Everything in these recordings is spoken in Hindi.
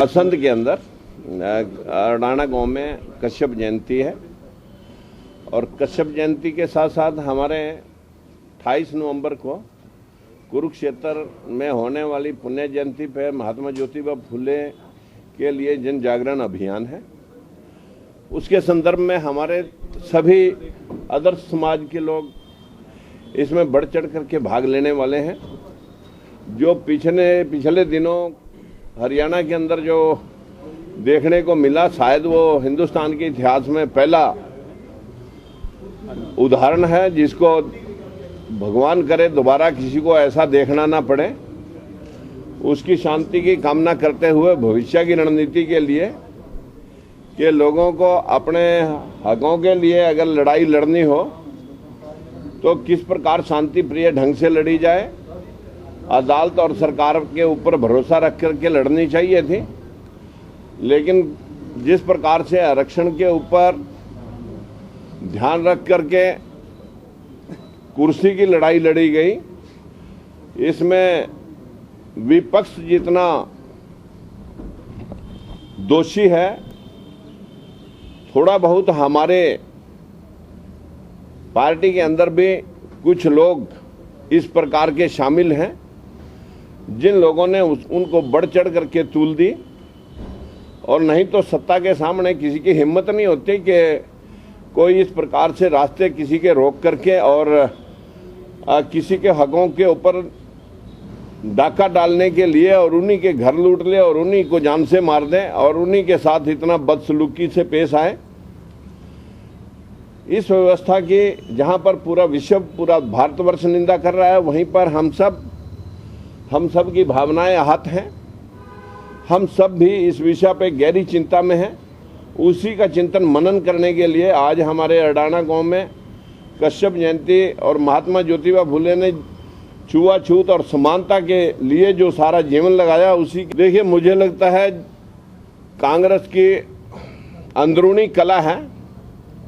असंध के अंदर अडाना गांव में कश्यप जयंती है और कश्यप जयंती के साथ साथ हमारे 28 नवंबर को कुरुक्षेत्र में होने वाली पुण्य जयंती पर महात्मा ज्योतिबा फुले के लिए जन जागरण अभियान है। उसके संदर्भ में हमारे सभी आदर्श समाज के लोग इसमें बढ़ चढ़ करके भाग लेने वाले हैं। जो पिछले दिनों हरियाणा के अंदर जो देखने को मिला, शायद वो हिंदुस्तान के इतिहास में पहला उदाहरण है, जिसको भगवान करे दोबारा किसी को ऐसा देखना ना पड़े। उसकी शांति की कामना करते हुए भविष्य की रणनीति के लिए कि लोगों को अपने हकों के लिए अगर लड़ाई लड़नी हो तो किस प्रकार शांति प्रिय ढंग से लड़ी जाए, अदालत और सरकार के ऊपर भरोसा रख करके लड़नी चाहिए थी। लेकिन जिस प्रकार से आरक्षण के ऊपर ध्यान रख करके कुर्सी की लड़ाई लड़ी गई, इसमें विपक्ष जितना दोषी है, थोड़ा बहुत हमारे पार्टी के अंदर भी कुछ लोग इस प्रकार के शामिल हैं, जिन लोगों ने उनको बढ़ चढ़ करके तूल दी। और नहीं तो सत्ता के सामने किसी की हिम्मत नहीं होती कि कोई इस प्रकार से रास्ते किसी के रोक करके और किसी के हकों के ऊपर डाका डालने के लिए और उन्हीं के घर लूट ले और उन्हीं को जान से मार दें और उन्हीं के साथ इतना बदसलूकी से पेश आए। इस व्यवस्था की जहां पर पूरा विश्व, पूरा भारतवर्ष निंदा कर रहा है, वहीं पर हम सब की भावनाएं आहत हैं। हम सब भी इस विषय पे गहरी चिंता में हैं। उसी का चिंतन मनन करने के लिए आज हमारे अडाना गांव में कश्यप जयंती और महात्मा ज्योतिबा फुले ने छुआछूत और समानता के लिए जो सारा जीवन लगाया, उसी देखिए, मुझे लगता है कांग्रेस की अंदरूनी कला है,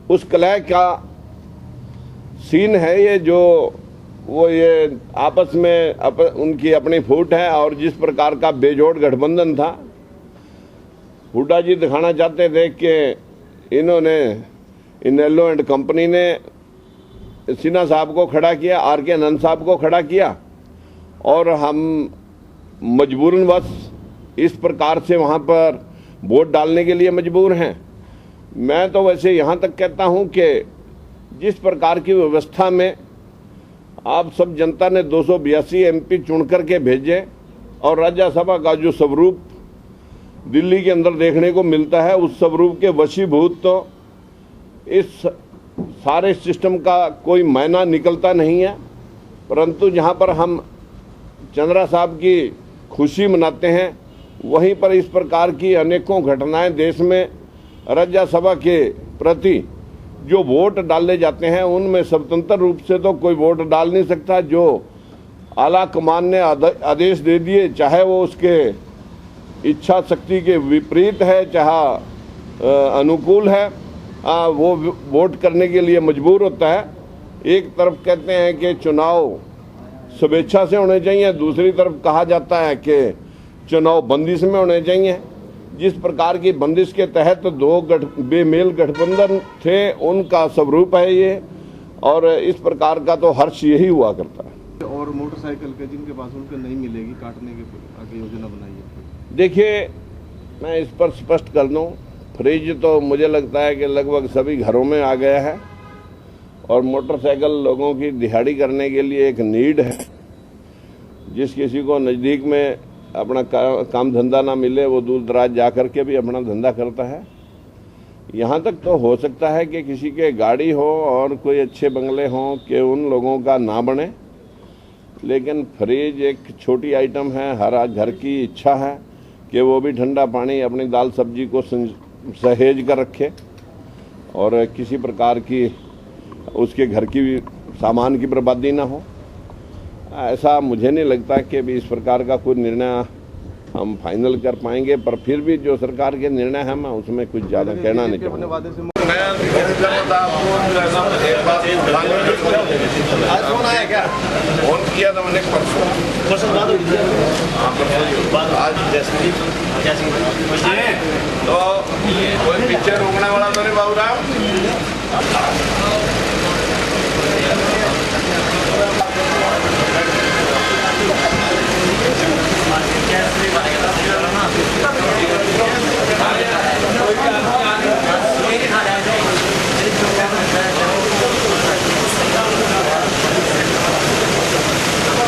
उस कला का सीन है ये, जो वो ये आपस में उनकी अपनी फूट है। और जिस प्रकार का बेजोड़ गठबंधन था, हुड्डा जी दिखाना चाहते थे कि इन्होंने इनेलो एंड कंपनी ने सिन्हा साहब को खड़ा किया, आर के आनंद साहब को खड़ा किया, और हम मजबूरनवश इस प्रकार से वहाँ पर वोट डालने के लिए मजबूर हैं। मैं तो वैसे यहाँ तक कहता हूँ कि जिस प्रकार की व्यवस्था में आप सब जनता ने 282 एमपी चुन करके भेजे और राज्यसभा का जो स्वरूप दिल्ली के अंदर देखने को मिलता है, उस स्वरूप के वशीभूत तो इस सारे सिस्टम का कोई मायना निकलता नहीं है। परंतु जहाँ पर हम चंद्रा साहब की खुशी मनाते हैं, वहीं पर इस प्रकार की अनेकों घटनाएं देश में राज्यसभा के प्रति जो वोट डाले जाते हैं, उनमें स्वतंत्र रूप से तो कोई वोट डाल नहीं सकता। जो आला कमान ने आदेश दे दिए, चाहे वो उसके इच्छा शक्ति के विपरीत है, चाहे अनुकूल है, वो वोट करने के लिए मजबूर होता है। एक तरफ कहते हैं कि चुनाव स्वेच्छा से होने चाहिए, दूसरी तरफ कहा जाता है कि चुनाव बंदिश में होने चाहिए। जिस प्रकार की बंदिश के तहत दो बेमेल गठबंधन थे, उनका स्वरूप है ये, और इस प्रकार का तो हर्ष यही हुआ करता है। और मोटरसाइकिल के जिनके पास उनको नहीं मिलेगी, काटने की आगे योजना बनाई है। देखिए, मैं इस पर स्पष्ट कर दूं, फ्रिज तो मुझे लगता है कि लगभग सभी घरों में आ गया है, और मोटरसाइकिल लोगों की दिहाड़ी करने के लिए एक नीड है। जिस किसी को नज़दीक में अपना काम धंधा ना मिले, वो दूर दराज जा कर के भी अपना धंधा करता है। यहाँ तक तो हो सकता है कि किसी के गाड़ी हो और कोई अच्छे बंगले हों कि उन लोगों का ना बने, लेकिन फ्रिज एक छोटी आइटम है। हर घर की इच्छा है कि वो भी ठंडा पानी अपनी दाल सब्जी को सहेज कर रखे और किसी प्रकार की उसके घर की सामान की बर्बादी ना हो। ऐसा मुझे नहीं लगता कि अभी इस प्रकार का कोई निर्णय हम फाइनल कर पाएंगे, पर फिर भी जो सरकार के निर्णय है मैं उसमें कुछ ज़्यादा कहना नहीं चाहूँगा। फोन किया था मैंने परसों तो कोई पिक्चर रोकने वाला तो नहीं बाबू राम।